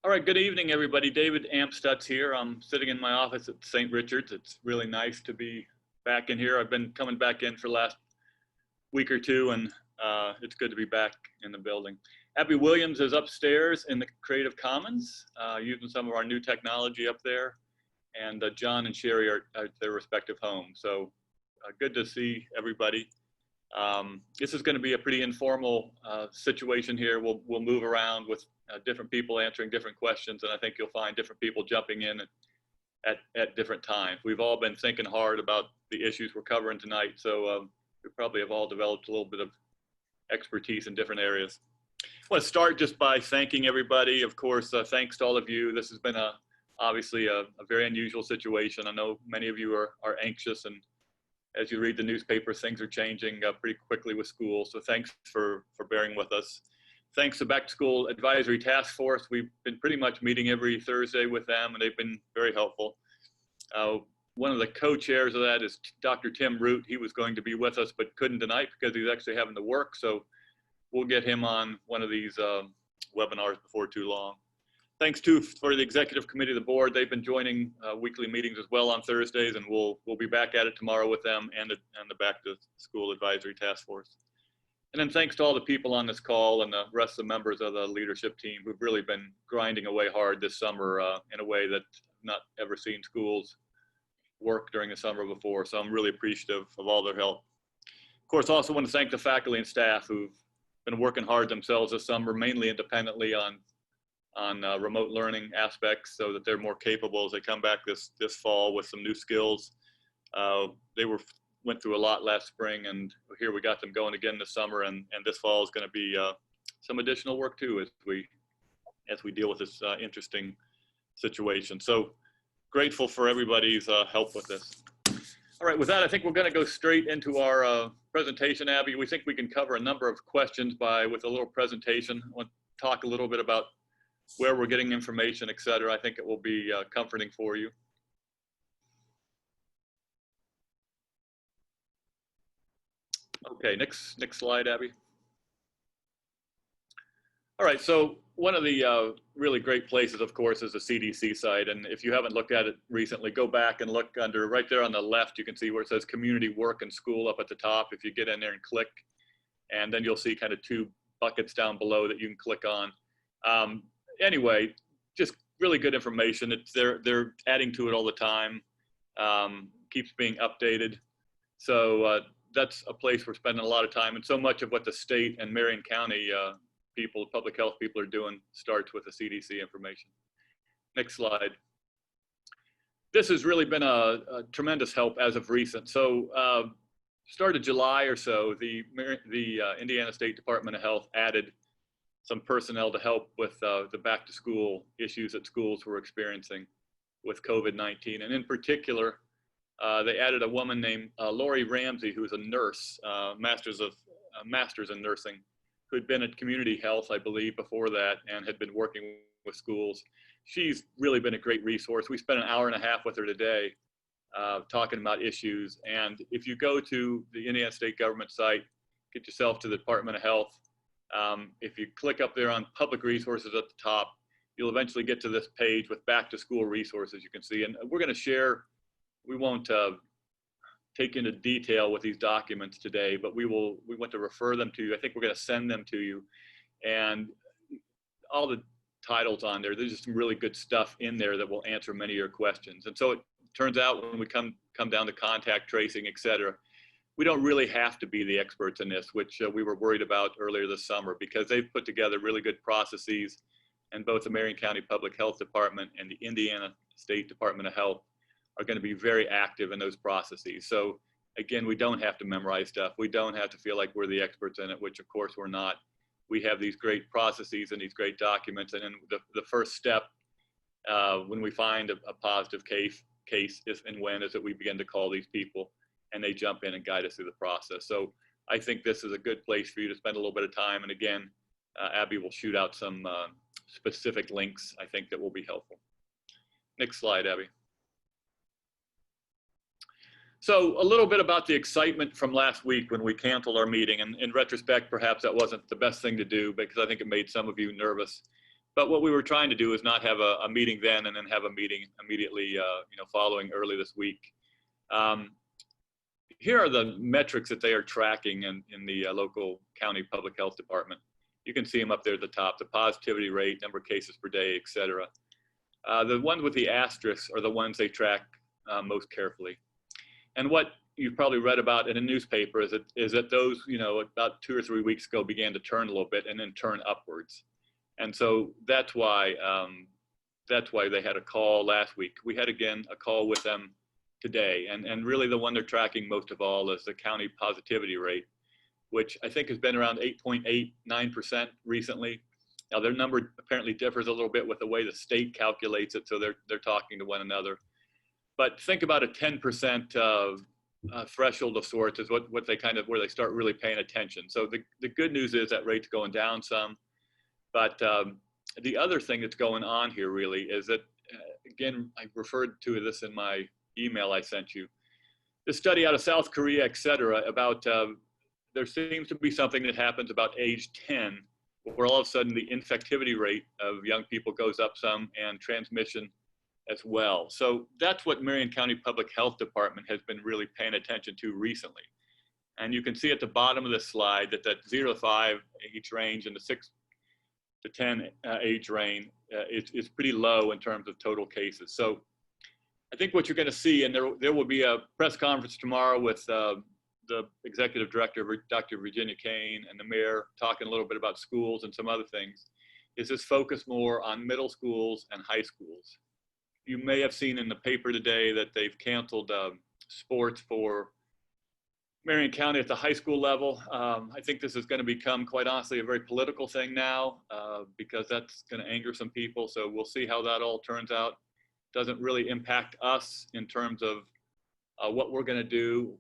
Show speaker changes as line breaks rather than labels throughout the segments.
All right, good evening, everybody. David Amstutz here. I'm sitting in my office at St. Richard's. It's really nice to be back in here. I've been coming back in for the last week or two, and it's good to be back in the building. Abby Williams is upstairs in the Creative Commons, using some of our new technology up there, and John and Sherry are at their respective homes. So good to see everybody. This is going to be a pretty informal situation here. We'll move around with different people answering different questions, and I think you'll find different people jumping in at different times. We've all been thinking hard about the issues we're covering tonight, so we probably have all developed a little bit of expertise in different areas. I want to start just by thanking everybody. Of course, thanks to all of you. This has been obviously a very unusual situation. I know many of you are anxious, and as you read the newspapers, things are changing pretty quickly with school. So thanks for bearing with us. Thanks to Back to School Advisory Task Force. We've been pretty much meeting every Thursday with them, and they've been very helpful. One of the co-chairs of that is Dr. Tim Root. He was going to be with us, but couldn't tonight because he's actually having to work. So we'll get him on one of these webinars before too long. Thanks too for the executive committee of the board. They've been joining weekly meetings as well on Thursdays, and we'll be back at it tomorrow with them and the Back to School Advisory Task Force. And then thanks to all the people on this call and the rest of the members of the leadership team who've really been grinding away hard this summer in a way that I've not ever seen schools work during the summer before. So I'm really appreciative of all their help. Of course, I also want to thank the faculty and staff who've been working hard themselves this summer, mainly independently on remote learning aspects so that they're more capable as they come back this fall with some new skills. They went through a lot last spring, and here we got them going again this summer, and this fall is going to be some additional work too as we deal with this interesting situation. So grateful for everybody's help with this. All right, with that, I think we're going to go straight into our presentation, Abby. We think we can cover a number of questions with a little presentation. I want to talk a little bit about where we're getting information, et cetera. I think it will be comforting for you. Okay, next slide, Abby. All right, so one of the really great places, of course, is the CDC site. And if you haven't looked at it recently, go back and look under, right there on the left, you can see where it says Community Work and School up at the top. If you get in there and click, and then you'll see kind of two buckets down below that you can click on. Anyway, just really good information. They're adding to it all the time, keeps being updated. So that's a place we're spending a lot of time, and so much of what the state and Marion County people, public health people are doing starts with the CDC information. Next slide. This has really been a tremendous help as of recent. So started July or so, the Indiana State Department of Health added some personnel to help with the back to school issues that schools were experiencing with COVID-19. And in particular, they added a woman named Lori Ramsey, who is a nurse, master's in nursing, who had been at community health, I believe, before that, and had been working with schools. She's really been a great resource. We spent an hour and a half with her today talking about issues. And if you go to the Indiana State government site, get yourself to the Department of Health. If you click up there on public resources at the top, you'll eventually get to this page with back to school resources you can see. And we're going to share, we won't take into detail with these documents today, but we want to refer them to you. I think we're going to send them to you. And all the titles on there, there's just some really good stuff in there that will answer many of your questions. And so it turns out when we come down to contact tracing, et cetera, we don't really have to be the experts in this, which we were worried about earlier this summer, because they've put together really good processes, and both the Marion County Public Health Department and the Indiana State Department of Health are going to be very active in those processes. So again, we don't have to memorize stuff. We don't have to feel like we're the experts in it, which of course we're not. We have these great processes and these great documents. And then the first step when we find a positive case if and when is that we begin to call these people, and they jump in and guide us through the process. So I think this is a good place for you to spend a little bit of time. And again, Abby will shoot out some specific links, I think, that will be helpful. Next slide, Abby. So a little bit about the excitement from last week when we canceled our meeting. And in retrospect, perhaps that wasn't the best thing to do, because I think it made some of you nervous. But what we were trying to do is not have a meeting then and then have a meeting immediately, following early this week. Here are the metrics that they are tracking in the local county public health department. You can see them up there at the top, the positivity rate, number of cases per day, et cetera. The ones with the asterisks are the ones they track most carefully. And what you've probably read about in a newspaper is that those, about 2 or 3 weeks ago began to turn a little bit and then turn upwards. And so that's why they had a call last week. We had, again, a call with them today. And really the one they're tracking most of all is the county positivity rate, which I think has been around 8.89% recently. Now their number apparently differs a little bit with the way the state calculates it, so they're talking to one another. But think about a 10% threshold of sorts is what they where they start really paying attention. So the good news is that rate's going down some. But the other thing that's going on here really is that, again, I referred to this in my email I sent you. This study out of South Korea, et cetera, about there seems to be something that happens about age 10, where all of a sudden the infectivity rate of young people goes up some and transmission as well. So that's what Marion County Public Health Department has been really paying attention to recently. And you can see at the bottom of this slide that 0 to 5 age range and the 6 to 10 age range is pretty low in terms of total cases. So I think what you're going to see, and there will be a press conference tomorrow with the executive director, Dr. Virginia Kane, and the mayor talking a little bit about schools and some other things, is this focus more on middle schools and high schools. You may have seen in the paper today that they've canceled sports for Marion County at the high school level. I think this is going to become, quite honestly, a very political thing now because that's going to anger some people. So we'll see how that all turns out. Doesn't really impact us in terms of what we're going to do,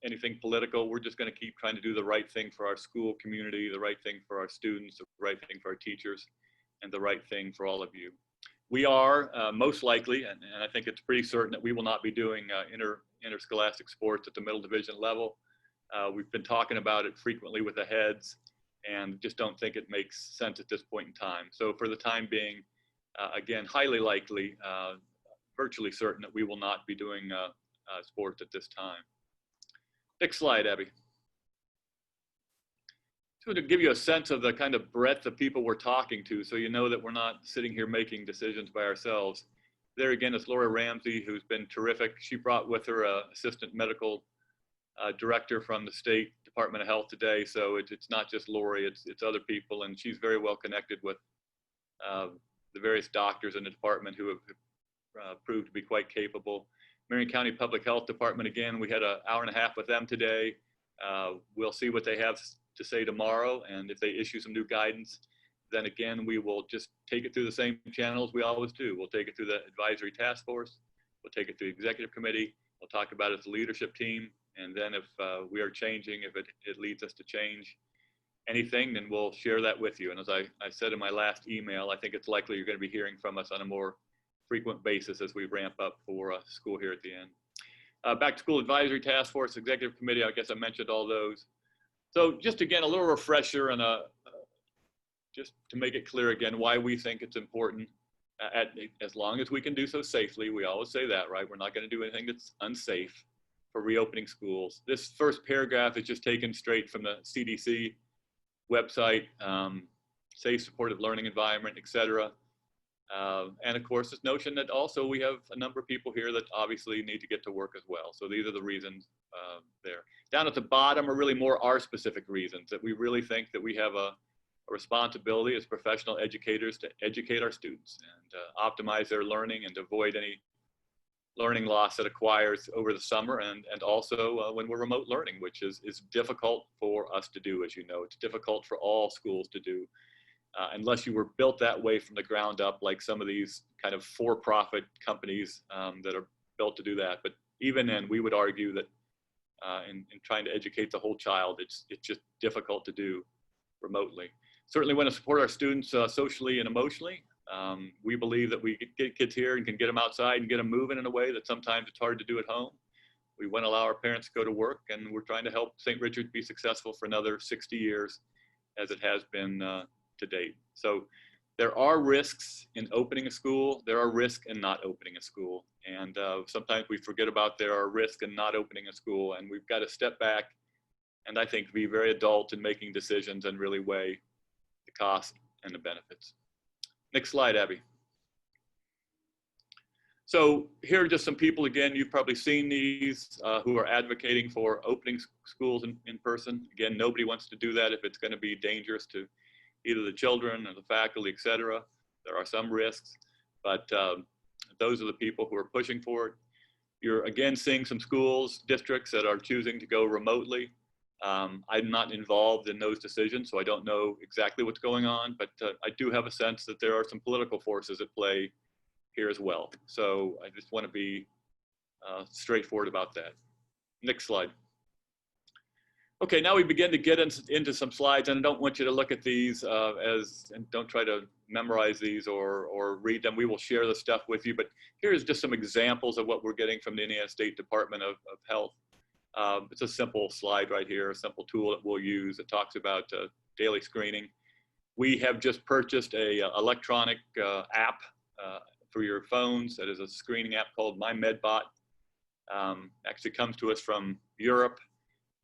anything political. We're just going to keep trying to do the right thing for our school community, the right thing for our students, the right thing for our teachers, and the right thing for all of you. We are most likely, and I think it's pretty certain that we will not be doing interscholastic sports at the middle division level. We've been talking about it frequently with the heads and just don't think it makes sense at this point in time. So for the time being, again, highly likely, virtually certain that we will not be doing sports at this time. Next slide, Abby. So to give you a sense of the kind of breadth of people we're talking to, so you know that we're not sitting here making decisions by ourselves. There again is Laura Ramsey, who's been terrific. She brought with her an assistant medical director from the State Department of Health today. So it's not just Lori, it's other people, and she's very well connected with the various doctors in the department who have proved to be quite capable. Marion County Public Health Department, again, we had an hour and a half with them today. We'll see what they have to say tomorrow, and if they issue some new guidance, then again, we will just take it through the same channels we always do. We'll take it through the advisory task force, we'll take it through the executive committee, we'll talk about it as a leadership team, and then if we are changing, if it leads us to change anything, then we'll share that with you. And as I said in my last email, I think it's likely you're going to be hearing from us on a more frequent basis as we ramp up for school here at the end. Back to School Advisory Task Force, Executive Committee, I guess I mentioned all those. So just again, a little refresher and just to make it clear again why we think it's important, as long as we can do so safely. We always say that, right? We're not going to do anything that's unsafe for reopening schools. This first paragraph is just taken straight from the CDC website, safe, supportive learning environment, et cetera. And of course, this notion that also we have a number of people here that obviously need to get to work as well. So these are the reasons there. Down at the bottom are really more our specific reasons that we really think that we have a responsibility as professional educators to educate our students and optimize their learning and to avoid any learning loss that acquires over the summer and also when we're remote learning, which is difficult for us to do, as you know. It's difficult for all schools to do. Unless you were built that way from the ground up, like some of these kind of for-profit companies that are built to do that. But even then, we would argue that in trying to educate the whole child, it's just difficult to do remotely. Certainly want to support our students socially and emotionally. We believe that we get kids here and can get them outside and get them moving in a way that sometimes it's hard to do at home. We want to allow our parents to go to work, and we're trying to help St. Richard be successful for another 60 years as it has been to date. So There are risks in opening a school. There are risks in not opening a school. And sometimes we forget about there are risks in not opening a school, and we've got to step back and I think be very adult in making decisions and really weigh the cost and the benefits. Next slide, Abby. So here are just some people, again, you've probably seen these, who are advocating for opening schools in person. Again, nobody wants to do that if it's going to be dangerous to either the children or the faculty, et cetera. There are some risks, but those are the people who are pushing for it. You're again seeing some schools, districts that are choosing to go remotely. I'm not involved in those decisions, so I don't know exactly what's going on, but I do have a sense that there are some political forces at play here as well. So I just want to be straightforward about that. Next slide. Okay, now we begin to get into some slides, and I don't want you to look at these and don't try to memorize these or read them. We will share the stuff with you, but here's just some examples of what we're getting from the Indiana State Department of Health. It's a simple slide right here, a simple tool that we'll use. It talks about daily screening. We have just purchased a electronic app for your phones. That is a screening app called My MedBot. Actually comes to us from Europe,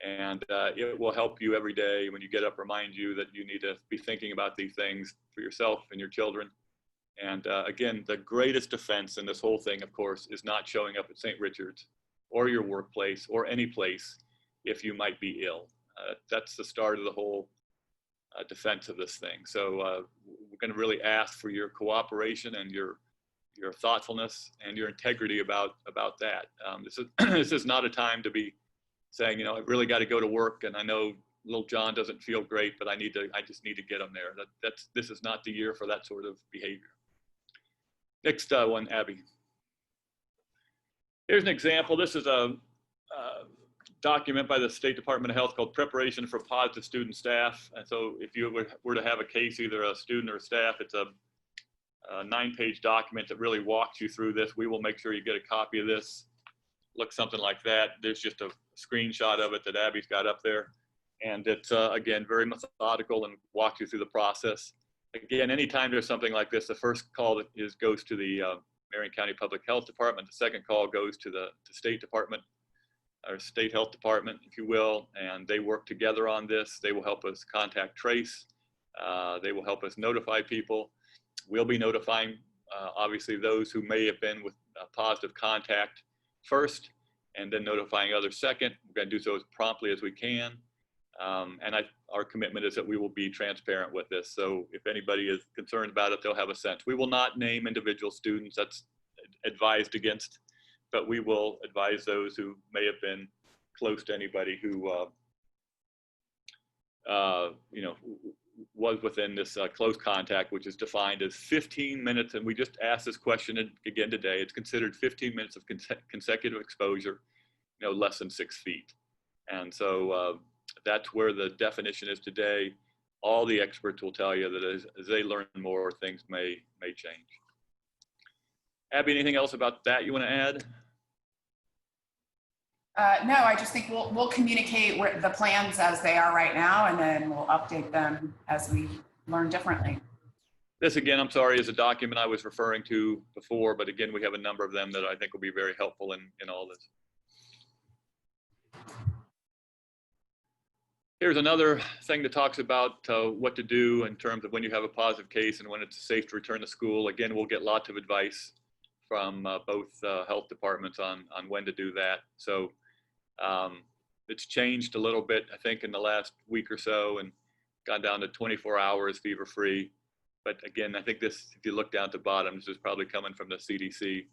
and it will help you every day when you get up, remind you that you need to be thinking about these things for yourself and your children. And again, the greatest defense in this whole thing, of course, is not showing up at St. Richard's or your workplace or any place if you might be ill. That's the start of the whole defense of this thing. So we're going to really ask for your cooperation and your thoughtfulness and your integrity about that. This is not a time to be saying, you know, I've really got to go to work, and I know little John doesn't feel great, but I just need to get him there. This is not the year for that sort of behavior. Next one, Abby. Here's an example. This is a document by the State Department of Health called Preparation for Positive Student Staff. And so if you were to have a case, either a student or staff, it's a 9-page document that really walks you through this. We will make sure you get a copy of this. Looks something like that. There's just a screenshot of it that Abby's got up there. And it's, again, very methodical and walks you through the process. Again, anytime there's something like this, the first call goes to the Marion County Public Health Department. The second call goes to the State Department, or State Health Department, if you will, and they work together on this. They will help us contact trace. They will help us notify people. We'll be notifying, obviously, those who may have been with positive contact first, and then notifying others second. We're going to do so as promptly as we can. And our commitment is that we will be transparent with this. So if anybody is concerned about it, they'll have a sense. We will not name individual students. That's advised against, but we will advise those who may have been close to anybody who, you know, was within this close contact, which is defined as 15 minutes. And we just asked this question again today. It's considered 15 minutes of consecutive exposure, you know, less than 6 feet. And so that's where the definition is today. All the experts will tell you that as they learn more, things may change. Abby, anything else about that you want to add?
No, I just think we'll communicate the plans as they are right now, and then we'll update them as we learn differently.
This, again, I'm sorry, is a document I was referring to before, but again, we have a number of them that I think will be very helpful in all this. Here's another thing that talks about what to do in terms of when you have a positive case and when it's safe to return to school. Again, we'll get lots of advice from both health departments on when to do that. So it's changed a little bit, I think, in the last week or so, and gone down to 24 hours fever-free. But again, I think this, if you look down at the bottom, this is probably coming from the CDC.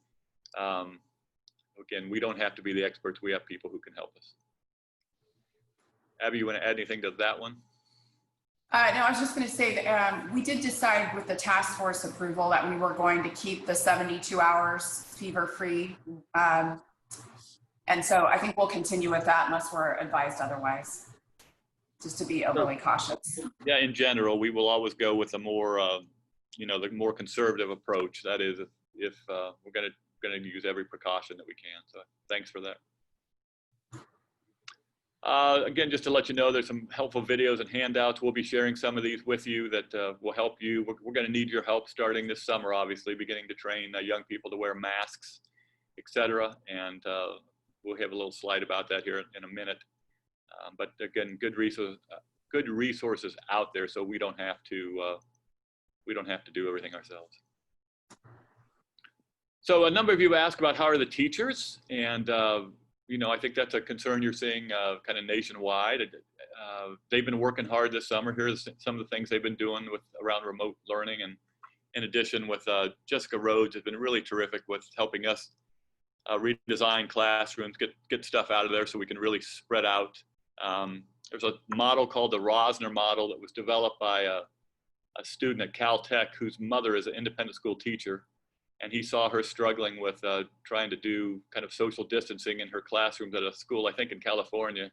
Again, we don't have to be the experts. We have people who can help us. Abby, you want to add anything to that one?
No, I was just going to say that we did decide with the task force approval that we were going to keep the 72 hours fever-free. And so I think we'll continue with that unless we're advised otherwise, just to be overly cautious.
Yeah, in general, we will always go with a more, you know, the more conservative approach. That is, if we're going to use every precaution that we can. So thanks for that. Again, just to let you know, there's some helpful videos and handouts. We'll be sharing some of these with you that will help you. We're going to need your help starting this summer, obviously, beginning to train young people to wear masks, etc. And we'll have a little slide about that here in a minute. But again, good resources out there, so we don't have to do everything ourselves. So a number of you asked about how are the teachers, and I think that's a concern you're seeing kind of nationwide. They've been working hard this summer. Here's some of the things they've been doing around remote learning, and in addition with Jessica Rhodes has been really terrific with helping us redesign classrooms, get stuff out of there so we can really spread out. There's a model called the Rosner model that was developed by a student at Caltech whose mother is an independent school teacher. And he saw her struggling with trying to do kind of social distancing in her classrooms at a school, I think in California.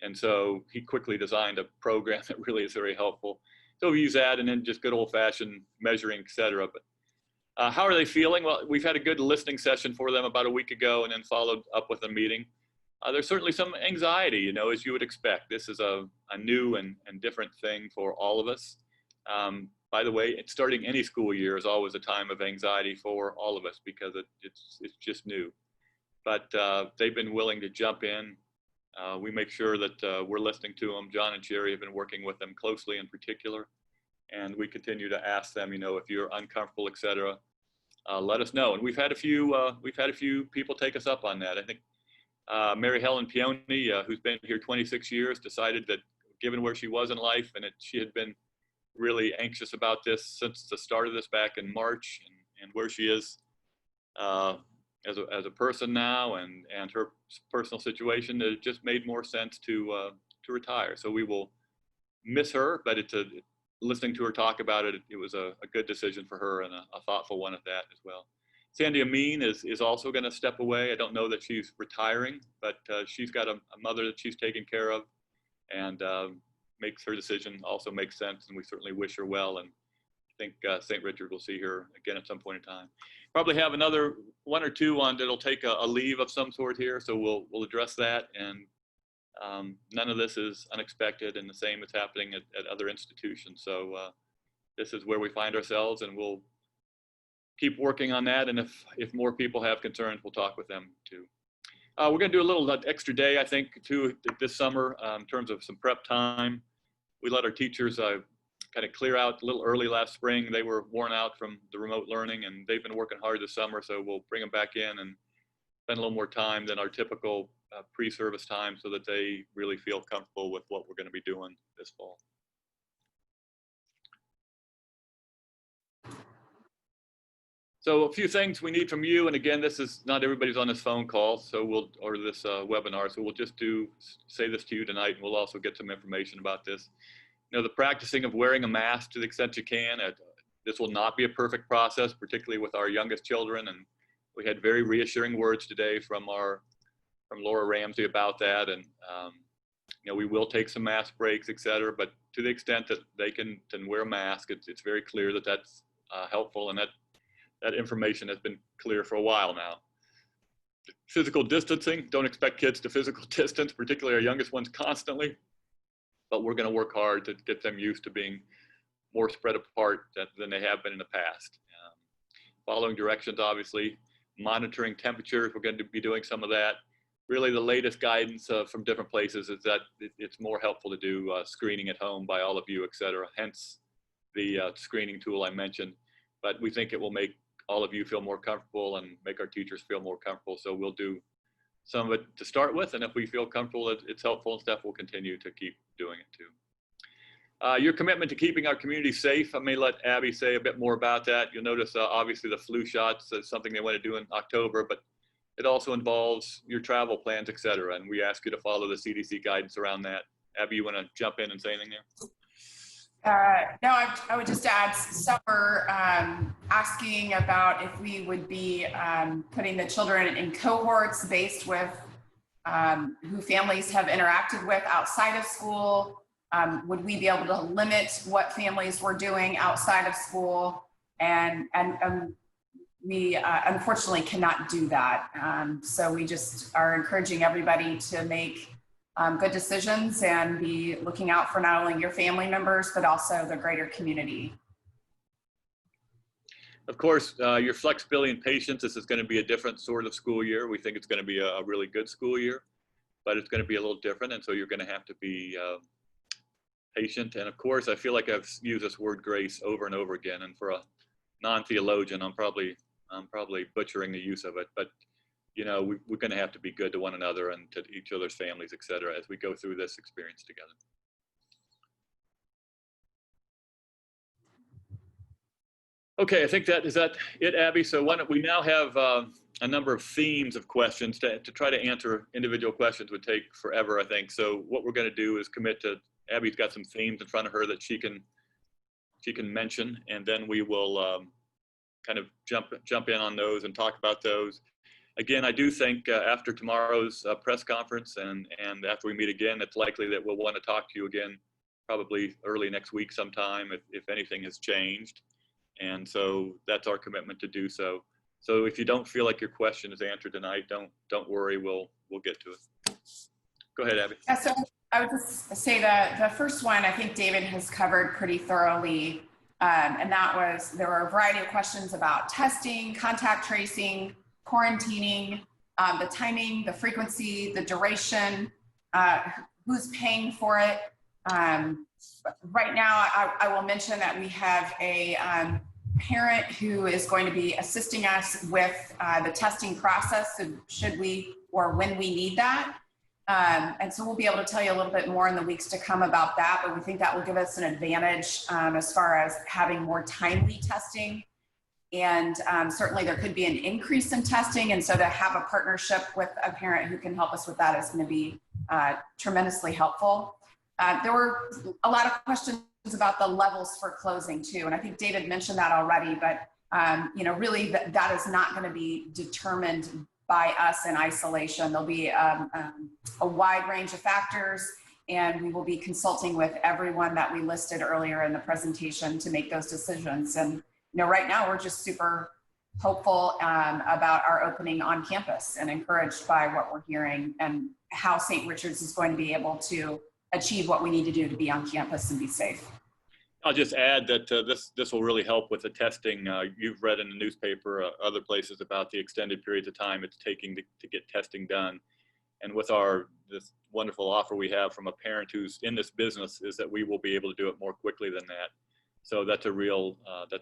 And so he quickly designed a program that really is very helpful. So we use that, and then just good old fashioned measuring, et cetera. But how are they feeling? Well, we've had a good listening session for them about a week ago, and then followed up with a meeting. There's certainly some anxiety, as you would expect. This is a new and different thing for all of us. By the way, starting any school year is always a time of anxiety for all of us because it's just new. But they've been willing to jump in. We make sure that we're listening to them. John and Sherry have been working with them closely in particular. And we continue to ask them, if you're uncomfortable, et cetera, let us know. And we've had a few people take us up on that. I think Mary Helen Peony, who's been here 26 years, decided that given where she was in life, and she had been really anxious about this since the start of this back in March, and where she is as a person now, and her personal situation, it just made more sense to retire. So we will miss her, but listening to her talk about it, it was a good decision for her, and a thoughtful one at that as well. Sandy Amin is also going to step away. I don't know that she's retiring, but she's got a mother that she's taking care of, and makes her decision also makes sense, and we certainly wish her well. And I think St. Richard will see her again at some point in time. Probably have another one or two on that'll take a leave of some sort here, so we'll address that. And none of this is unexpected, and the same is happening at other institutions. So this is where we find ourselves, and we'll keep working on that. And if more people have concerns, we'll talk with them too. We're going to do a little extra day, I think, too, this summer in terms of some prep time. We let our teachers kind of clear out a little early last spring. They were worn out from the remote learning, and they've been working hard this summer. So we'll bring them back in and spend a little more time than our typical pre-service time, so that they really feel comfortable with what we're going to be doing this fall. So a few things we need from you, and again, this is not everybody's on this phone call, or this webinar, so we'll just say this to you tonight, and we'll also get some information about this. The practicing of wearing a mask to the extent you can. This will not be a perfect process, particularly with our youngest children, and we had very reassuring words today from Laura Ramsey about that, and we will take some mask breaks, et cetera, but to the extent that they can wear a mask, it's very clear that that's helpful, and that information has been clear for a while now. Physical distancing, don't expect kids to physical distance, particularly our youngest ones, constantly, but we're going to work hard to get them used to being more spread apart than they have been in the past. Following directions, obviously, monitoring temperatures, we're going to be doing some of that. Really, the latest guidance from different places is that it's more helpful to do screening at home by all of you, et cetera, hence the screening tool I mentioned. But we think it will make all of you feel more comfortable and make our teachers feel more comfortable. So we'll do some of it to start with, and if we feel comfortable that it's helpful and stuff, we'll continue to keep doing it too. Your commitment to keeping our community safe, I may let Abby say a bit more about that. You'll notice obviously the flu shots is something they want to do in October, but it also involves your travel plans, et cetera, and we ask you to follow the CDC guidance around that. Abby, you want to jump in and say anything there?
No, I would just add, some were asking about if we would be putting the children in cohorts based with who families have interacted with outside of school. Would we be able to limit what families were doing outside of school? And we unfortunately cannot do that. So we just are encouraging everybody to make good decisions and be looking out for not only your family members, but also the greater community.
Of course, your flexibility and patience, this is going to be a different sort of school year. We think it's going to be a really good school year, but it's going to be a little different. And so you're going to have to be patient. And of course, I feel like I've used this word grace over and over again. And for a non-theologian, I'm probably butchering the use of it, but you know, we're going to have to be good to one another and to each other's families, et cetera, as we go through this experience together. Okay, I think is that it, Abby? So why don't we now have a number of themes of questions to try to answer individual questions would take forever, I think. So what we're going to do is commit to, Abby's got some themes in front of her that she can mention, and then we will kind of jump in on those and talk about those. Again, I do think after tomorrow's press conference and after we meet again, it's likely that we'll want to talk to you again, probably early next week sometime if anything has changed. And so that's our commitment to do so. So if you don't feel like your question is answered tonight, don't worry, we'll get to it. Go ahead, Abby.
Yeah, so I would just say that the first one I think David has covered pretty thoroughly. And that was, there were a variety of questions about testing, contact tracing, quarantining, the timing, the frequency, the duration, who's paying for it. Right now, I will mention that we have a parent who is going to be assisting us with the testing process, so should we or when we need that. And so we'll be able to tell you a little bit more in the weeks to come about that, but we think that will give us an advantage as far as having more timely testing. And certainly there could be an increase in testing. And so to have a partnership with a parent who can help us with that is going to be tremendously helpful. There were a lot of questions about the levels for closing too. And I think David mentioned that already, but you know, really that is not going to be determined by us in isolation. There'll be a wide range of factors, and we will be consulting with everyone that we listed earlier in the presentation to make those decisions. And you know, right now we're just super hopeful about our opening on campus and encouraged by what we're hearing and how St. Richard's is going to be able to achieve what we need to do to be on campus and be safe.
I'll just add that this will really help with the testing. You've read in the newspaper, other places about the extended periods of time it's taking to get testing done. And with this wonderful offer we have from a parent who's in this business is that we will be able to do it more quickly than that. So that's a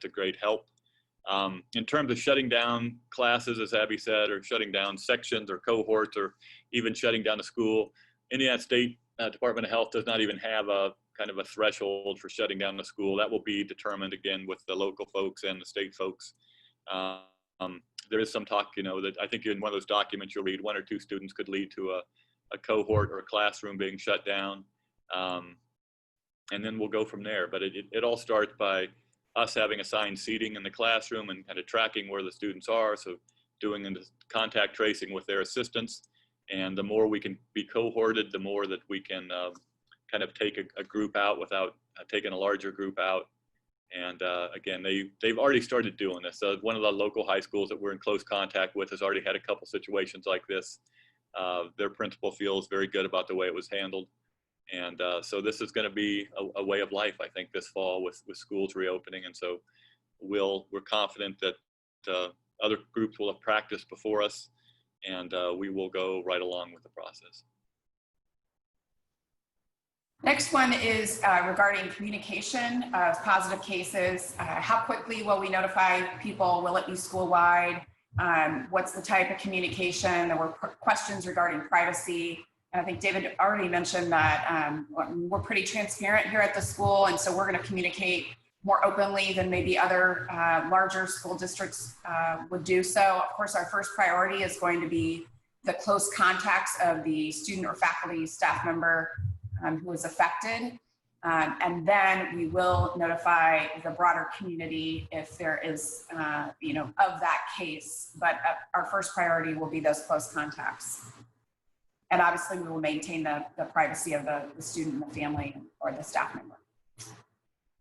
great help. In terms of shutting down classes, as Abby said, or shutting down sections or cohorts, or even shutting down the school, Indiana State Department of Health does not even have a kind of a threshold for shutting down the school. That will be determined again with the local folks and the state folks. There is some talk, you know, that I think in one of those documents you'll read 1 or 2 students could lead to a cohort or a classroom being shut down. And then we'll go from there. But it all starts by us having assigned seating in the classroom and kind of tracking where the students are. So doing the contact tracing with their assistants. And the more we can be cohorted, the more that we can kind of take a group out without taking a larger group out. And again, they've already started doing this. So one of the local high schools that we're in close contact with has already had a couple situations like this. Their principal feels very good about the way it was handled. And so this is going to be a way of life, I think, this fall with schools reopening. And so we're confident that other groups will have practiced before us, and we will go right along with the process.
Next one is regarding communication of positive cases. How quickly will we notify people? Will it be school-wide? What's the type of communication? There were questions regarding privacy. And I think David already mentioned that we're pretty transparent here at the school, and so we're going to communicate more openly than maybe other larger school districts would do so. Of course, our first priority is going to be the close contacts of the student or faculty staff member who is affected. And then we will notify the broader community if there is, you know, of that case. But our first priority will be those close contacts. And obviously we will maintain the privacy of the student and the family or the staff member.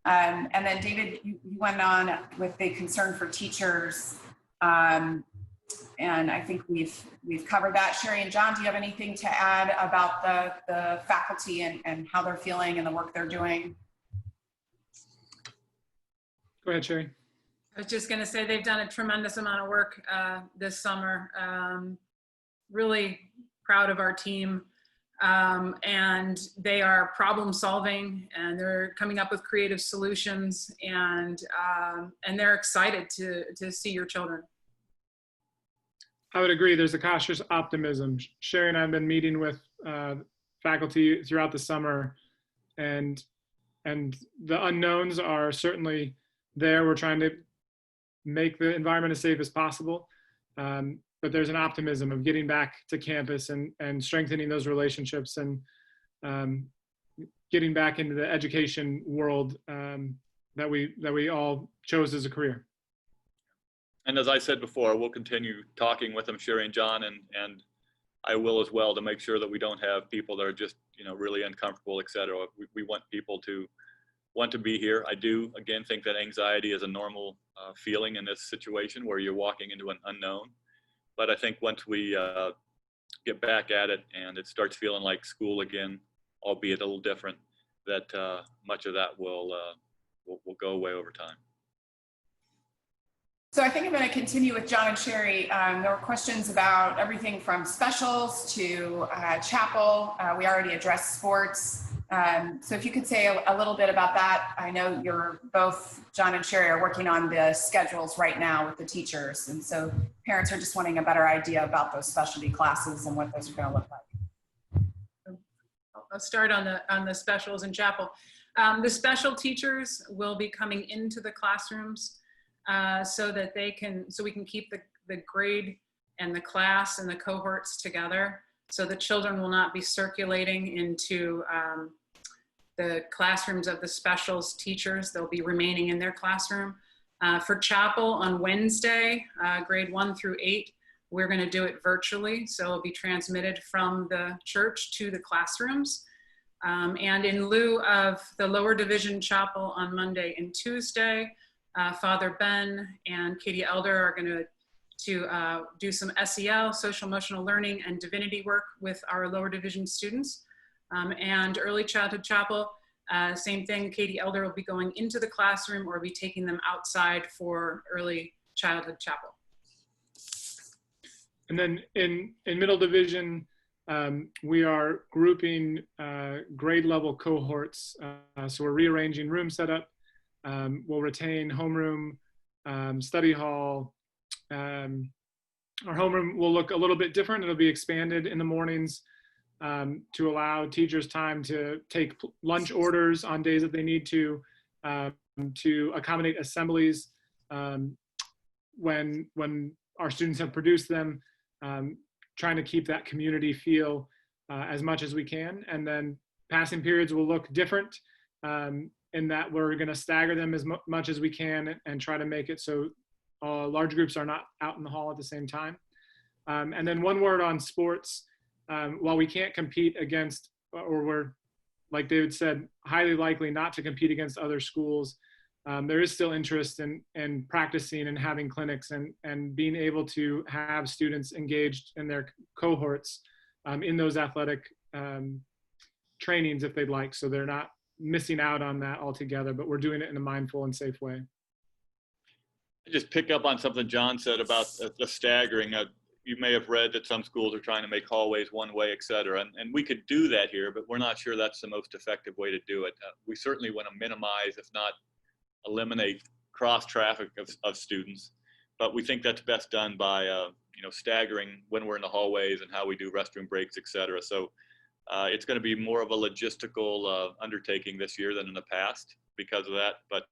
And then David, you went on with the concern for teachers. And And I think we've covered that. Sherry and John, do you have anything to add about the faculty and how they're feeling and the work they're doing?
Go ahead, Sherry.
I was just going to say they've done a tremendous amount of work this summer. Really proud of our team. And they are problem solving, and they're coming up with creative solutions, and they're excited to see your children.
I would agree. There's a cautious optimism. Sherry and I have been meeting with faculty throughout the summer, and the unknowns are certainly there. We're trying to make the environment as safe as possible. But there's an optimism of getting back to campus and strengthening those relationships and getting back into the education world that we all chose as a career.
And as I said before, we'll continue talking with them, Sherry and John, and I will as well, to make sure that we don't have people that are just, really uncomfortable, et cetera. We want people to want to be here. I do, again, think that anxiety is a normal feeling in this situation where you're walking into an unknown. But I think once we get back at it and it starts feeling like school again, albeit a little different, that much of that will go away over time.
So I think I'm going to continue with John and Sherry. There were questions about everything from specials to chapel. We already addressed sports. So if you could say a little bit about that. I know you're both, John and Sherry, are working on the schedules right now with the teachers. And so parents are just wanting a better idea about those specialty classes and what those are going to look like.
I'll start on the specials in chapel. The special teachers will be coming into the classrooms so that we can keep the grade and the class and the cohorts together. So the children will not be circulating into the classrooms of the specials teachers. They'll be remaining in their classroom. For chapel on Wednesday, grade 1 through 8, we're going to do it virtually. So it'll be transmitted from the church to the classrooms. And in lieu of the lower division chapel on Monday and Tuesday, Father Ben and Katie Elder are going to do some SEL, social emotional learning, and divinity work with our lower division students. And early childhood chapel, same thing. Katie Elder will be going into the classroom or be taking them outside for early childhood chapel.
And then in middle division, we are grouping grade level cohorts. So we're rearranging room setup. We'll retain homeroom, study hall. Our homeroom will look a little bit different. It'll be expanded in the mornings to allow teachers time to take lunch orders on days that they need to accommodate assemblies when our students have produced them, trying to keep that community feel as much as we can. And then passing periods will look different in that we're going to stagger them as much as we can and try to make it so large groups are not out in the hall at the same time. And then one word on sports. While we can't compete against, or we're, like David said, highly likely not to compete against other schools, there is still interest in practicing and having clinics and being able to have students engaged in their cohorts in those athletic trainings if they'd like. So they're not missing out on that altogether, but we're doing it in a mindful and safe way.
Just pick up on something John said about the staggering. You may have read that some schools are trying to make hallways one way, et cetera. And we could do that here, but we're not sure that's the most effective way to do it. We certainly want to minimize, if not eliminate, cross traffic of students. But we think that's best done by staggering when we're in the hallways and how we do restroom breaks, et cetera. So it's going to be more of a logistical undertaking this year than in the past because of that. But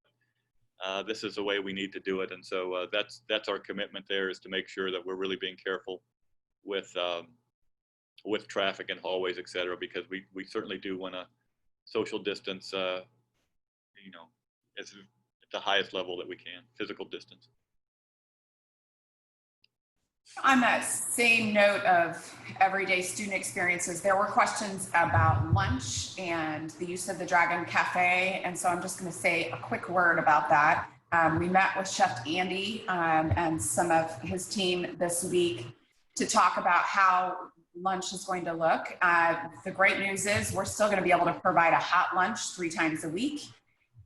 this is the way we need to do it. And so that's our commitment there, is to make sure that we're really being careful with traffic and hallways, et cetera, because we certainly do want to social distance, at the highest level that we can, physical distance.
On that same note of everyday student experiences, there were questions about lunch and the use of the Dragon Cafe. And so I'm just going to say a quick word about that. We met with Chef Andy and some of his team this week to talk about how lunch is going to look. The great news is we're still going to be able to provide a hot lunch 3 times a week.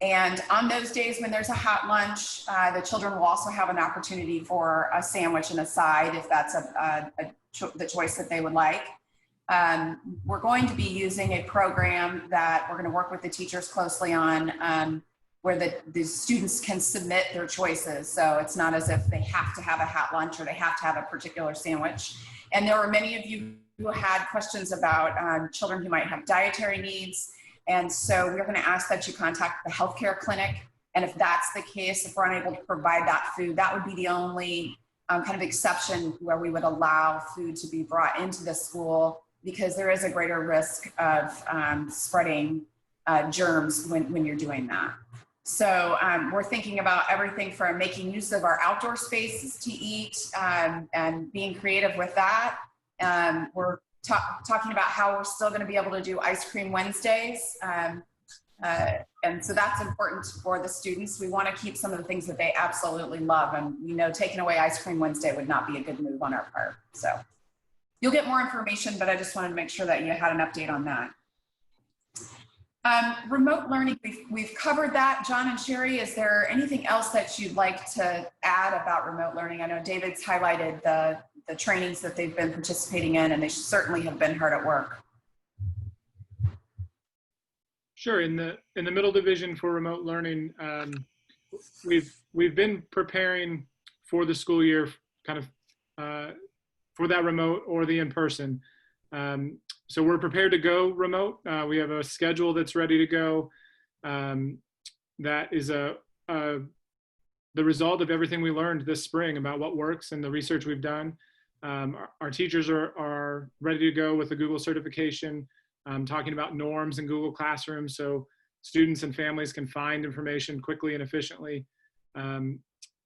And on those days when there's a hot lunch, the children will also have an opportunity for a sandwich and a side if that's the choice that they would like. We're going to be using a program that we're going to work with the teachers closely on where the students can submit their choices. So it's not as if they have to have a hot lunch or they have to have a particular sandwich. And there were many of you who had questions about children who might have dietary needs. And so we're going to ask that you contact the healthcare clinic. And if that's the case, if we're unable to provide that food, that would be the only kind of exception where we would allow food to be brought into the school, because there is a greater risk of spreading germs when you're doing that. So we're thinking about everything from making use of our outdoor spaces to eat and being creative with that. We're talking about how we're still going to be able to do Ice Cream Wednesdays. And so that's important for the students. We want to keep some of the things that they absolutely love. And we know taking away Ice Cream Wednesday would not be a good move on our part. So you'll get more information, but I just wanted to make sure that you had an update on that. Remote learning, we've covered that. John and Sherry, is there anything else that you'd like to add about remote learning? I know David's highlighted the trainings that they've been participating in, and they certainly have been hard at work.
Sure. In the middle division for remote learning, we've been preparing for the school year, kind of for that remote or the in-person. So we're prepared to go remote. We have a schedule that's ready to go. That is the result of everything we learned this spring about what works and the research we've done. Our teachers are ready to go with the Google certification, talking about norms in Google Classroom so students and families can find information quickly and efficiently. And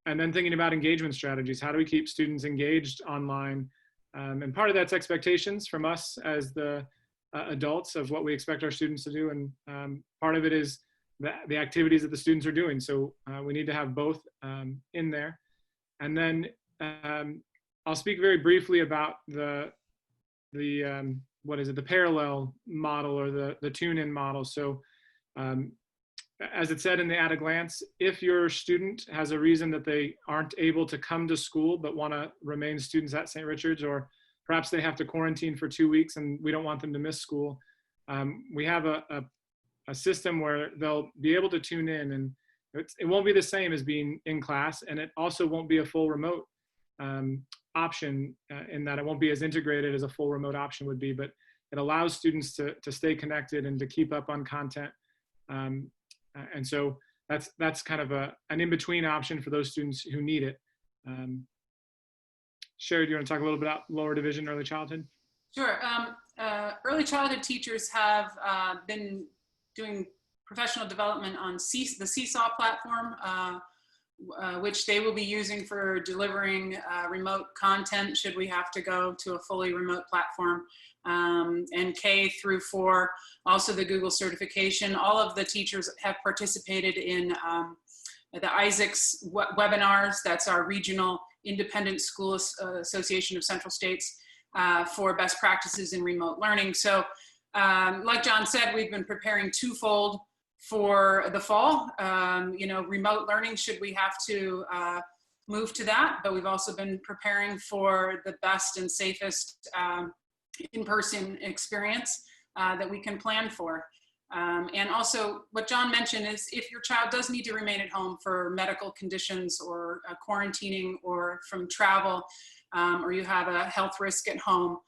then thinking about engagement strategies. How do we keep students engaged online? And part of that's expectations from us as the adults of what we expect our students to do. And part of it is the activities that the students are doing. So we need to have both in there. And then I'll speak very briefly about the parallel model or the tune-in model. So as it said in the at a glance, if your student has a reason that they aren't able to come to school but want to remain students at St. Richard's, or perhaps they have to quarantine for 2 weeks and we don't want them to miss school, we have a system where they'll be able to tune in, and it won't be the same as being in class, and it also won't be a full remote option in that it won't be as integrated as a full remote option would be, but it allows students to stay connected and to keep up on content. And so that's kind of an in-between option for those students who need it. Sherry, do you want to talk a little bit about lower division early childhood?
Sure. Early childhood teachers have been doing professional development on the Seesaw platform, which they will be using for delivering remote content should we have to go to a fully remote platform. And K through 4, also the Google certification. All of the teachers have participated in the Isaacs webinars. That's our regional independent school association of Central States for best practices in remote learning. So like John said, we've been preparing twofold for the fall. Remote learning should we have to move to that, but we've also been preparing for the best and safest in-person experience that we can plan for. And also what John mentioned is if your child does need to remain at home for medical conditions or quarantining or from travel, or you have a health risk at home,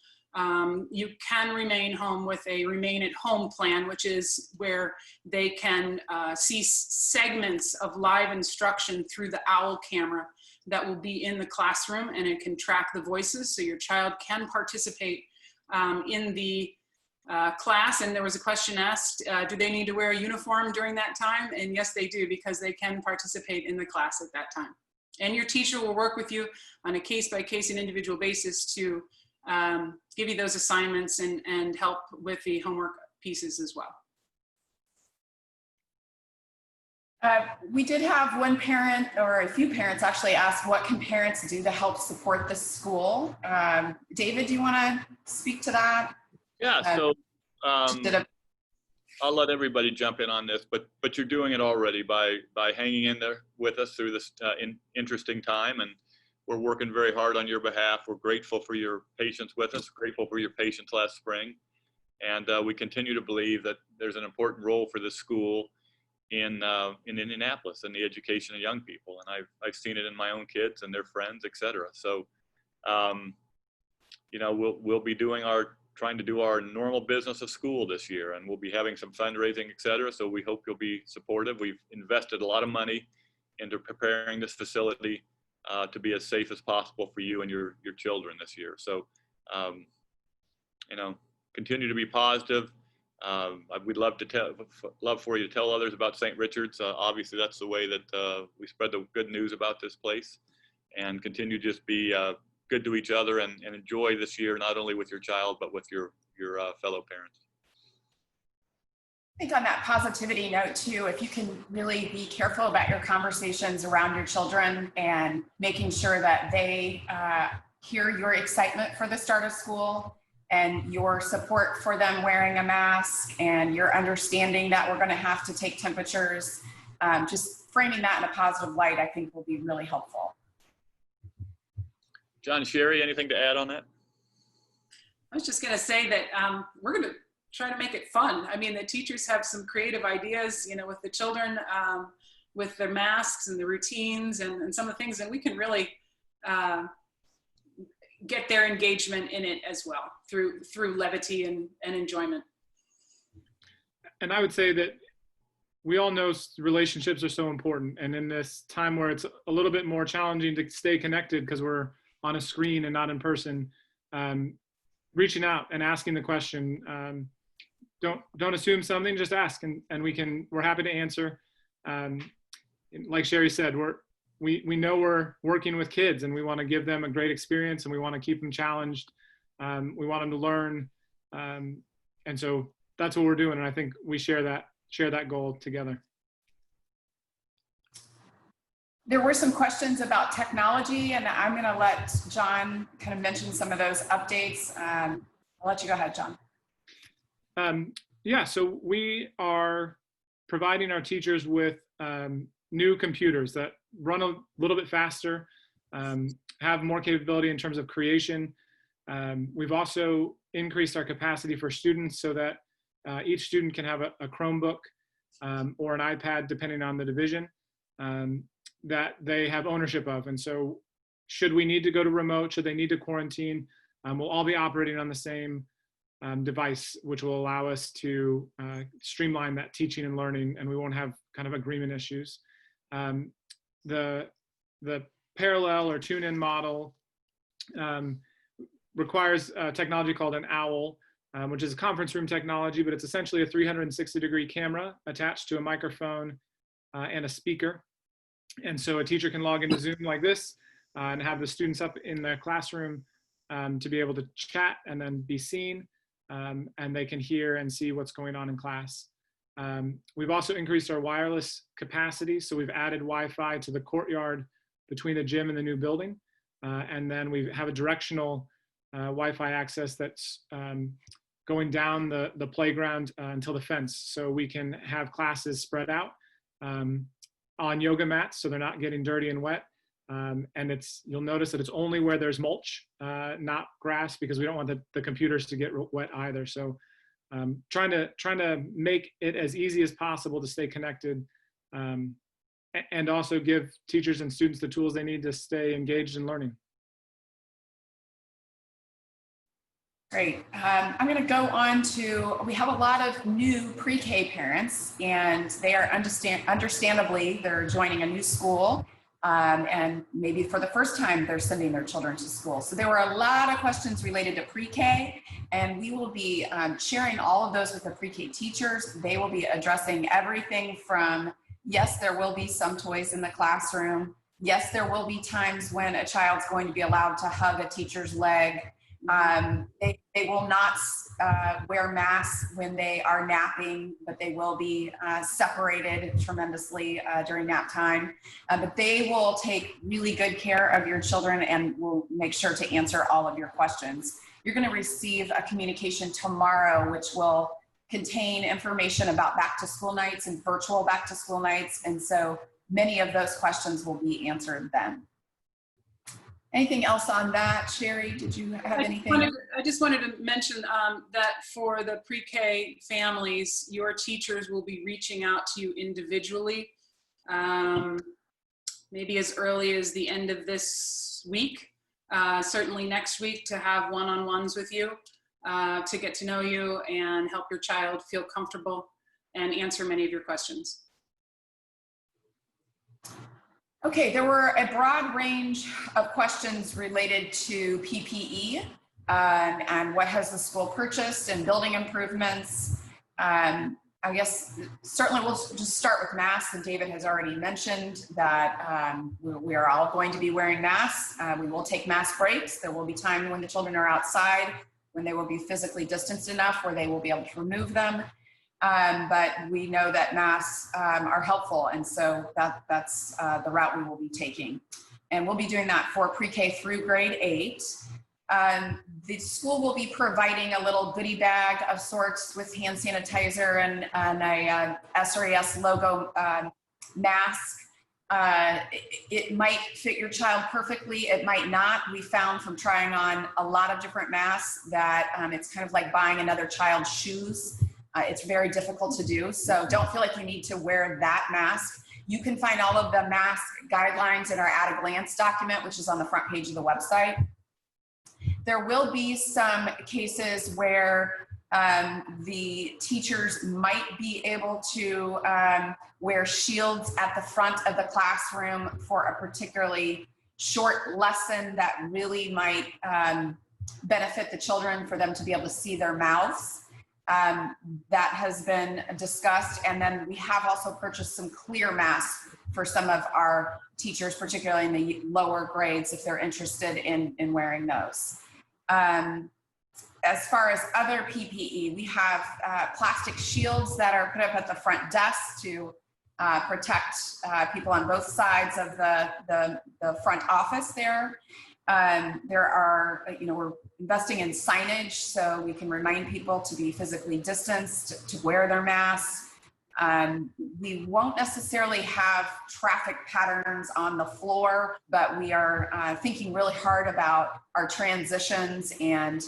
you can remain home with a remain at home plan, which is where they can see segments of live instruction through the OWL camera that will be in the classroom, and it can track the voices so your child can participate in the class. And there was a question asked, do they need to wear a uniform during that time? And yes, they do, because they can participate in the class at that time. And your teacher will work with you on a case-by-case and individual basis to give you those assignments and help with the homework pieces as well.
We did have one parent, or a few parents actually, ask what can parents do to help support the school. David, do you want to speak to that?
Yeah, so
Did a
I'll let everybody jump in on this, but you're doing it already by hanging in there with us through this interesting time, and we're working very hard on your behalf. We're grateful for your patience with us, grateful for your patience last spring, and we continue to believe that there's an important role for the school in Indianapolis and the education of young people, and I've seen it in my own kids and their friends, etc. So, you know, we'll be trying to do our normal business of school this year, and we'll be having some fundraising, etc. So we hope you'll be supportive. We've invested a lot of money into preparing this facility to be as safe as possible for you and your children this year. So, you know, continue to be positive. We'd love for you to tell others about St. Richard's. Obviously, that's the way that we spread the good news about this place, and continue to just be good to each other and enjoy this year, not only with your child, but with your fellow parents.
I think on that positivity note too, if you can really be careful about your conversations around your children and making sure that they hear your excitement for the start of school and your support for them wearing a mask and your understanding that we're going to have to take temperatures, just framing that in a positive light, I think will be really helpful.
John, Sherry, anything to add on that?
I was just going to say that we're going to try to make it fun. I mean, the teachers have some creative ideas, you know, with the children, with their masks and the routines and some of the things that we can really get their engagement in it as well through levity and enjoyment.
And I would say that we all know relationships are so important. And in this time where it's a little bit more challenging to stay connected because we're on a screen and not in person, reaching out and asking the question, don't assume something, just ask, and we're happy to answer. Like Sherry said, we know we're working with kids and we want to give them a great experience and we want to keep them challenged. We want them to learn. And so that's what we're doing. And I think we share that goal together.
There were some questions about technology, and I'm going to let John kind of mention some of those updates. I'll let you go ahead, John.
Yeah, so we are providing our teachers with new computers that run a little bit faster, have more capability in terms of creation. We've also increased our capacity for students so that each student can have a Chromebook or an iPad, depending on the division, that they have ownership of. And so should we need to go to remote, should they need to quarantine, we'll all be operating on the same device, which will allow us to streamline that teaching and learning, and we won't have kind of agreement issues. The parallel or tune-in model requires technology called an OWL, which is a conference room technology, but it's essentially a 360-degree camera attached to a microphone and a speaker. And so a teacher can log into Zoom like this and have the students up in their classroom to be able to chat and then be seen, and they can hear and see what's going on in class. We've also increased our wireless capacity, so we've added Wi-Fi to the courtyard between the gym and the new building, and then we have a directional Wi-Fi access that's going down the playground until the fence, so we can have classes spread out on yoga mats so they're not getting dirty and wet. And you'll notice that it's only where there's mulch, not grass, because we don't want the computers to get wet either. So trying to make it as easy as possible to stay connected, and also give teachers and students the tools they need to stay engaged in learning.
Great. I'm going to go on to, we have a lot of new pre-K parents, and they are understandably, they're joining a new school, and maybe for the first time they're sending their children to school. So there were a lot of questions related to pre-K, and we will be sharing all of those with the pre-K teachers. They will be addressing everything from, yes, there will be some toys in the classroom. Yes, there will be times when a child's going to be allowed to hug a teacher's leg. They will not wear masks when they are napping, but they will be separated tremendously during nap time. But they will take really good care of your children and will make sure to answer all of your questions. You're going to receive a communication tomorrow, which will contain information about back to school nights and virtual back to school nights. And so many of those questions will be answered then. Anything else on that, Sherry? Did you have anything?
I just wanted to mention that for the pre-K families, your teachers will be reaching out to you individually, maybe as early as the end of this week, certainly next week, to have one-on-ones with you, to get to know you and help your child feel comfortable and answer many of your questions.
Okay, there were a broad range of questions related to PPE and what has the school purchased and building improvements. I guess certainly we'll just start with masks, and David has already mentioned that we are all going to be wearing masks. We will take mask breaks. There will be time when the children are outside when they will be physically distanced enough where they will be able to remove them. But we know that masks are helpful, and so that's the route we will be taking. And we'll be doing that for pre-K through grade 8. The school will be providing a little goodie bag of sorts with hand sanitizer and a SRES logo mask. It might fit your child perfectly, it might not. We found from trying on a lot of different masks that it's kind of like buying another child's shoes. It's very difficult to do, so don't feel like you need to wear that mask. You can find all of the mask guidelines in our at a glance document, which is on the front page of the website. There will be some cases where the teachers might be able to wear shields at the front of the classroom for a particularly short lesson that really might benefit the children, for them to be able to see their mouths. That has been discussed. And then we have also purchased some clear masks for some of our teachers, particularly in the lower grades, if they're interested in wearing those. As far as other PPE, we have plastic shields that are put up at the front desk to protect people on both sides of the front office there. There are, we're investing in signage so we can remind people to be physically distanced, to wear their masks. We won't necessarily have traffic patterns on the floor, but we are thinking really hard about our transitions, and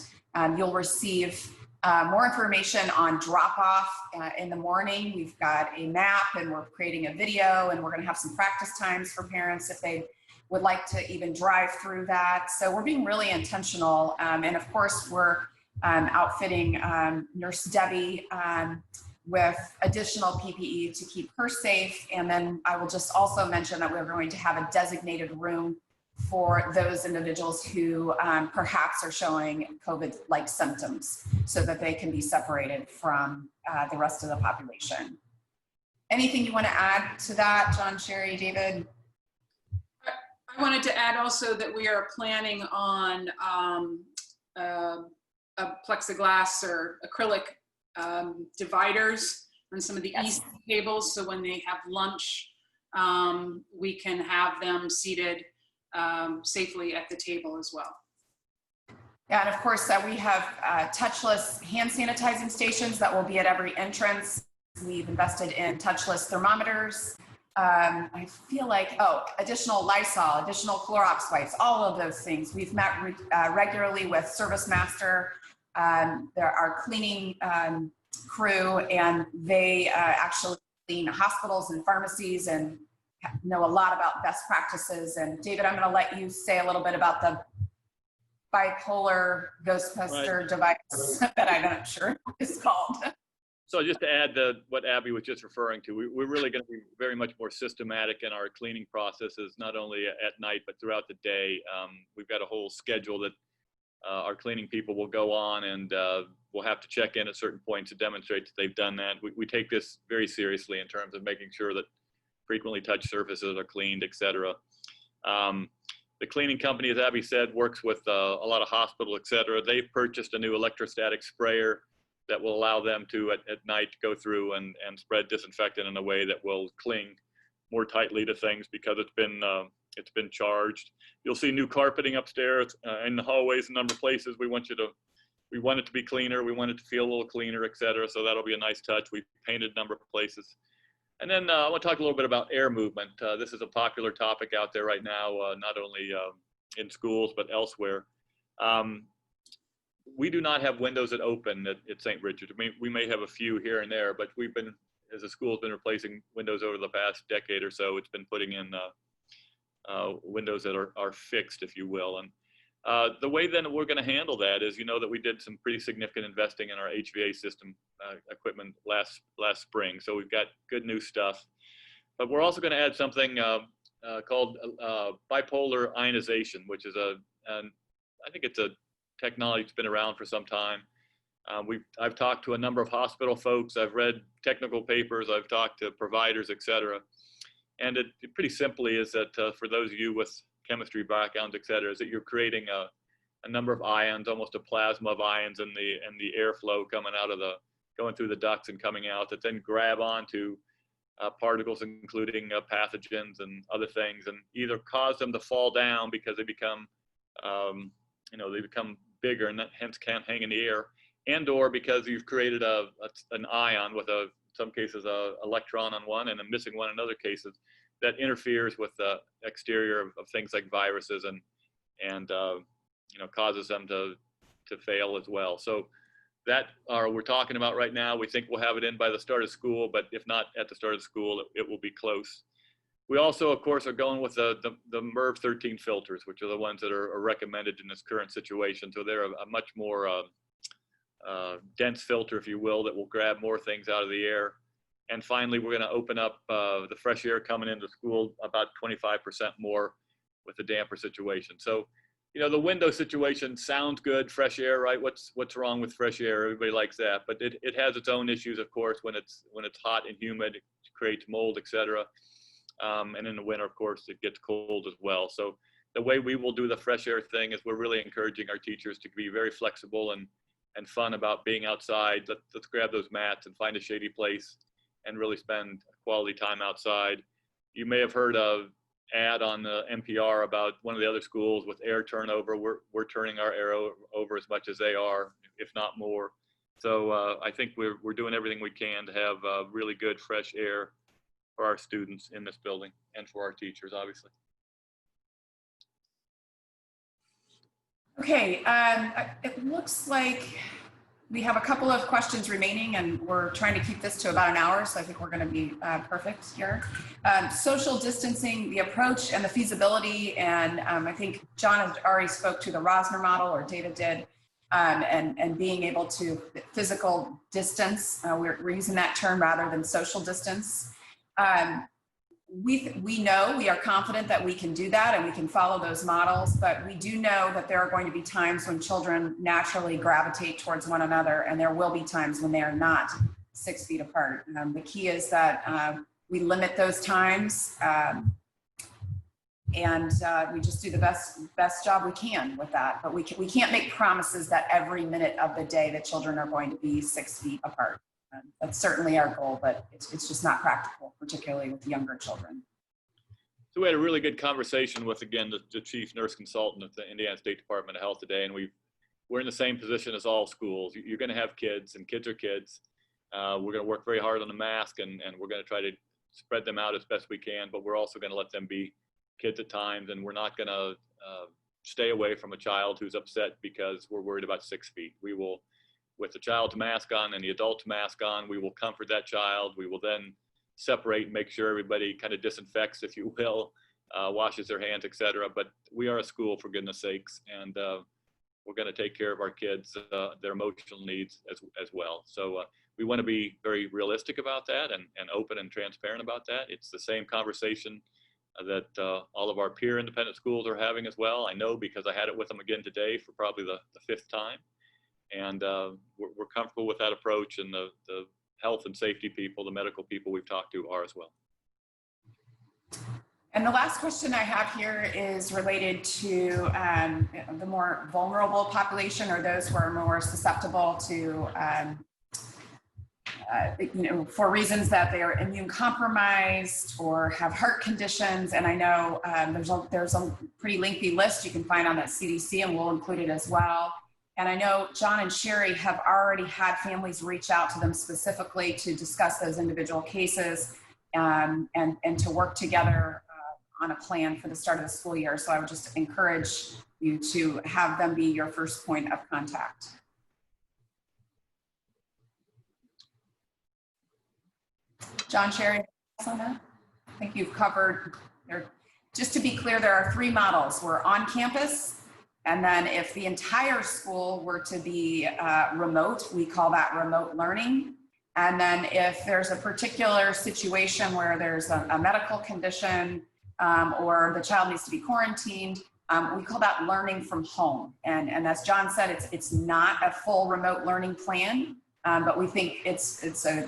you'll receive more information on drop-off in the morning. We've got a map and we're creating a video, and we're going to have some practice times for parents if they would like to even drive through that. So we're being really intentional. And of course, we're outfitting Nurse Debbie with additional PPE to keep her safe. And then I will just also mention that we're going to have a designated room for those individuals who perhaps are showing COVID-like symptoms, so that they can be separated from the rest of the population. Anything you want to add to that, John, Sherry, David?
I wanted to add also that we are planning on a plexiglass or acrylic dividers on some of the east tables, so when they have lunch, we can have them seated safely at the table as well.
Yeah, and of course we have touchless hand sanitizing stations that will be at every entrance. We've invested in touchless thermometers. I feel like, additional Lysol, additional Clorox wipes, all of those things. We've met regularly with Service Master, our cleaning crew, and they actually clean hospitals and pharmacies and know a lot about best practices. And David, I'm going to let you say a little bit about the bipolar Ghostbuster device that I'm not sure is called.
So just to add what Abby was just referring to, we're really going to be very much more systematic in our cleaning processes, not only at night, but throughout the day. We've got a whole schedule that our cleaning people will go on, and we'll have to check in at certain points to demonstrate that they've done that. We take this very seriously in terms of making sure that frequently touched surfaces are cleaned, et cetera. The cleaning company, as Abby said, works with a lot of hospitals, et cetera. They've purchased a new electrostatic sprayer that will allow them to, at night, go through and spread disinfectant in a way that will cling more tightly to things because it's been charged. You'll see new carpeting upstairs in the hallways, a number of places. We want it to be cleaner. We want it to feel a little cleaner, et cetera. So that'll be a nice touch. We've painted a number of places. And then I want to talk a little bit about air movement. This is a popular topic out there right now, not only in schools, but elsewhere. We do not have windows that open at St. Richard's. We may have a few here and there, but we've been, as a school, has been replacing windows over the past decade or so. It's been putting in windows that are fixed, if you will. And the way then we're going to handle that is, you know, that we did some pretty significant investing in our HVA system equipment last spring. So we've got good new stuff, but we're also going to add something called bipolar ionization, which is I think it's a technology that's been around for some time. I've talked to a number of hospital folks. I've read technical papers. I've talked to providers, et cetera. And it pretty simply is that for those of you with chemistry backgrounds, et cetera, is that you're creating a number of ions, almost a plasma of ions in the airflow going through the ducts and coming out, that then grab onto particles, including pathogens and other things, and either cause them to fall down because they become, they become bigger and hence can't hang in the air, and or because you've created an ion with some cases a electron on one and a missing one in other cases that interferes with the exterior of things like viruses and causes them to fail as well. So that we're talking about right now. We think we'll have it in by the start of school, but if not at the start of school, it will be close. We also, of course, are going with the MERV 13 filters, which are the ones that are recommended in this current situation. So they're a much more dense filter, if you will, that will grab more things out of the air. And finally, we're going to open up the fresh air coming into school about 25% more with the damper situation. So, the window situation sounds good, fresh air, right? What's wrong with fresh air? Everybody likes that, but it has its own issues, of course, when it's hot and humid, it creates mold, et cetera. And in the winter, of course, it gets cold as well. So the way we will do the fresh air thing is we're really encouraging our teachers to be very flexible and fun about being outside. Let's grab those mats and find a shady place and really spend quality time outside. You may have heard of ad on the NPR about one of the other schools with air turnover. We're turning our air over as much as they are, if not more. So I think we're doing everything we can to have really good fresh air for our students in this building and for our teachers, obviously.
Okay, it looks like we have a couple of questions remaining, and we're trying to keep this to about an hour, so I think we're going to be perfect here. Social distancing, the approach and the feasibility, and I think John has already spoke to the Rosner model, or David did, and being able to physical distance. We're using that term rather than social distance. We know, we are confident that we can do that and we can follow those models, but we do know that there are going to be times when children naturally gravitate towards one another, and there will be times when they are not 6 feet apart. The key is that we limit those times, and we just do the best job we can with that. But we can't make promises that every minute of the day the children are going to be 6 feet apart. That's certainly our goal, but it's just not practical, particularly with younger children.
So we had a really good conversation with, again, the chief nurse consultant at the Indiana State Department of Health today, and we're in the same position as all schools. You're going to have kids, and kids are kids. We're going to work very hard on the mask, and we're going to try to spread them out as best we can, but we're also going to let them be kids at times, and we're not going to stay away from a child who's upset because we're worried about 6 feet. We will, with the child's mask on and the adult's mask on, we will comfort that child. We will then separate and make sure everybody kind of disinfects, if you will, washes their hands, et cetera. But we are a school, for goodness sakes, and we're going to take care of our kids, their emotional needs as well. So we want to be very realistic about that and open and transparent about that. It's the same conversation that all of our peer independent schools are having as well. I know because I had it with them again today for probably the 5th time. And we're comfortable with that approach, and the health and safety people, the medical people we've talked to are as well.
And the last question I have here is related to the more vulnerable population, or those who are more susceptible to, for reasons that they are immune compromised or have heart conditions. And I know there's a pretty lengthy list you can find on that CDC, and we'll include it as well. And I know John and Sherry have already had families reach out to them specifically to discuss those individual cases and to work together on a plan for the start of the school year. So I would just encourage you to have them be your first point of contact. John, Sherry, on that? I think you've covered there. Just to be clear, there are 3 models. We're on campus, and then if the entire school were to be remote, we call that remote learning. And then if there's a particular situation where there's a medical condition or the child needs to be quarantined, we call that learning from home. And as John said, it's not a full remote learning plan, but we think it's a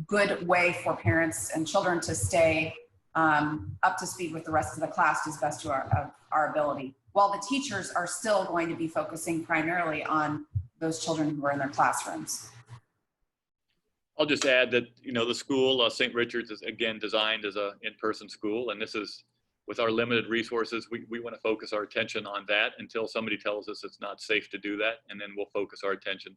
good way for parents and children to stay up to speed with the rest of the class to as best to our ability, while the teachers are still going to be focusing primarily on those children who are in their classrooms.
I'll just add that, the school, St. Richard's, is again designed as an in-person school, and this is, with our limited resources, we want to focus our attention on that until somebody tells us it's not safe to do that, and then we'll focus our attention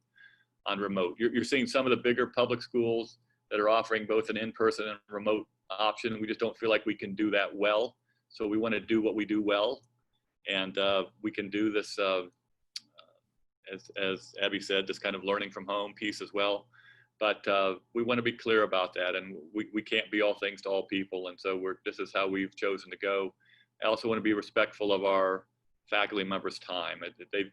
on remote. You're seeing some of the bigger public schools that are offering both an in-person and remote option. We just don't feel like we can do that well, so we want to do what we do well, and we can do this, as Abby said, this kind of learning from home piece as well. But we want to be clear about that, and we can't be all things to all people, and so this is how we've chosen to go. I also want to be respectful of our faculty members' time. They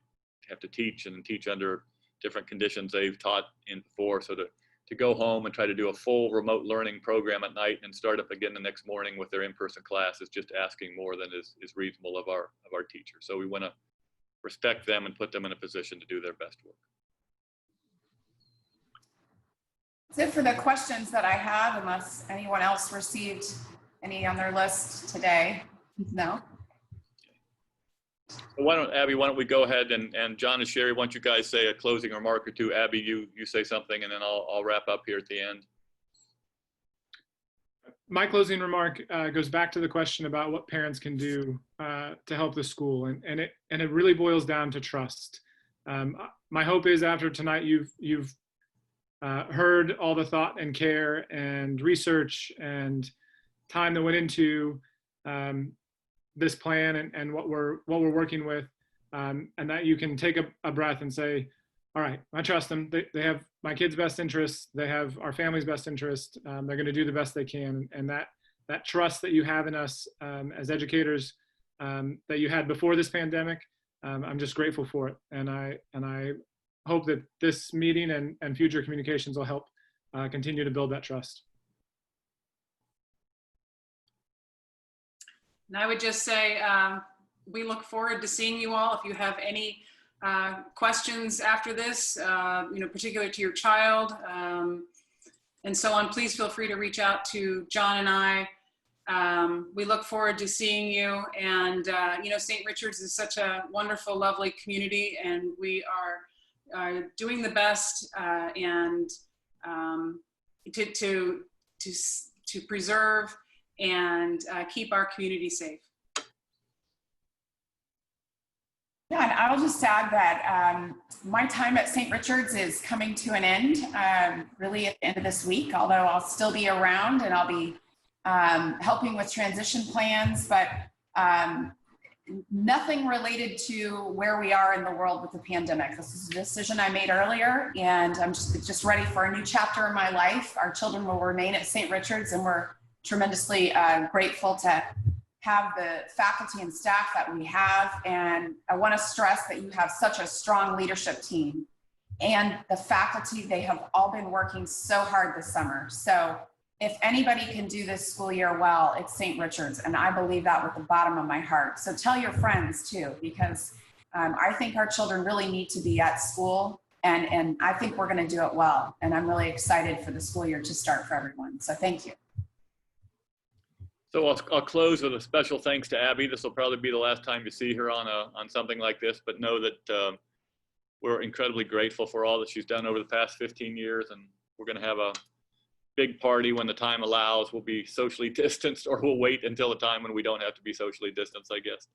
have to teach and teach under different conditions they've taught in before, so to go home and try to do a full remote learning program at night and start up again the next morning with their in-person class is just asking more than is reasonable of our teachers. So we want to respect them and put them in a position to do their best work.
That's it for the questions that I have, unless anyone else received any on their list today. No?
So Abby, why don't we go ahead and John and Sherry, why don't you guys say a closing remark or two? Abby, you say something, and then I'll wrap up here at the end.
My closing remark goes back to the question about what parents can do to help the school, and it really boils down to trust. My hope is after tonight you've heard all the thought and care and research and time that went into this plan and what we're working with, and that you can take a breath and say, all right, I trust them. They have my kids' best interests. They have our family's best interest. They're going to do the best they can. And that trust that you have in us as educators that you had before this pandemic, I'm just grateful for it. And I hope that this meeting and future communications will help continue to build that trust.
And I would just say, we look forward to seeing you all. If you have any questions after this, particular to your child and so on, please feel free to reach out to John and I. We look forward to seeing you. And, St. Richard's is such a wonderful, lovely community, and we are doing the best and to preserve and keep our community safe.
Yeah, and I'll just add that my time at St. Richard's is coming to an end, really at the end of this week, although I'll still be around and I'll be helping with transition plans, but nothing related to where we are in the world with the pandemic. This is a decision I made earlier, and I'm just ready for a new chapter in my life. Our children will remain at St. Richard's, and we're tremendously grateful to have the faculty and staff that we have. And I want to stress that you have such a strong leadership team, and the faculty, they have all been working so hard this summer. So if anybody can do this school year well, it's St. Richard's, and I believe that with the bottom of my heart. So tell your friends too, because I think our children really need to be at school, and I think we're going to do it well. And I'm really excited for the school year to start for everyone. So thank you.
So I'll close with a special thanks to Abby. This will probably be the last time you see her on something like this, but know that we're incredibly grateful for all that she's done over the past 15 years, and we're going to have a big party when the time allows. We'll be socially distanced, or we'll wait until the time when we don't have to be socially distanced, I guess.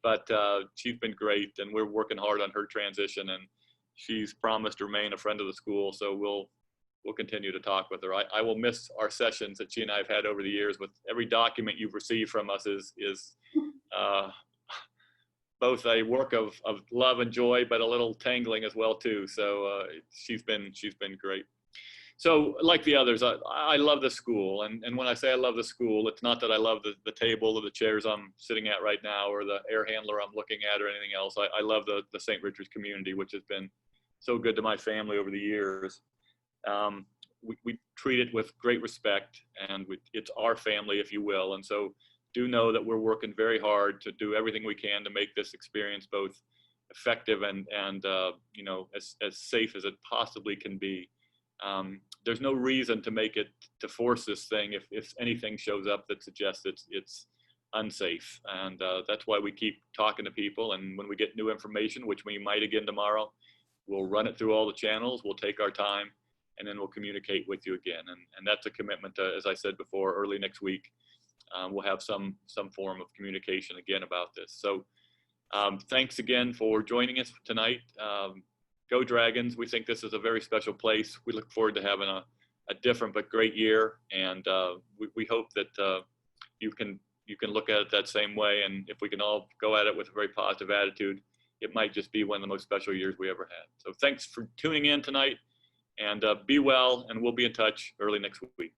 But she's been great, and we're working hard on her transition, and she's promised to remain a friend of the school, so we'll continue to talk with her. I will miss our sessions that she and I have had over the years. With every document you've received from us is both a work of love and joy, but a little tangling as well too. So she's been great. So like the others, I love the school. And when I say I love the school, it's not that I love the table or the chairs I'm sitting at right now, or the air handler I'm looking at, or anything else. I love the St. Richard's community, which has been so good to my family over the years. We treat it with great respect, and it's our family, if you will. And so do know that we're working very hard to do everything we can to make this experience both effective and you know, as safe as it possibly can be. There's no reason to force this thing if anything shows up that suggests it's unsafe. And that's why we keep talking to people. And when we get new information, which we might again tomorrow, we'll run it through all the channels. We'll take our time, and then we'll communicate with you again. And that's a commitment to, as I said before, early next week, we'll have some form of communication again about this. So thanks again for joining us tonight. Go Dragons. We think this is a very special place. We look forward to having a different but great year. And we hope that you can look at it that same way. And if we can all go at it with a very positive attitude, it might just be one of the most special years we ever had. So thanks for tuning in tonight, and be well, and we'll be in touch early next week.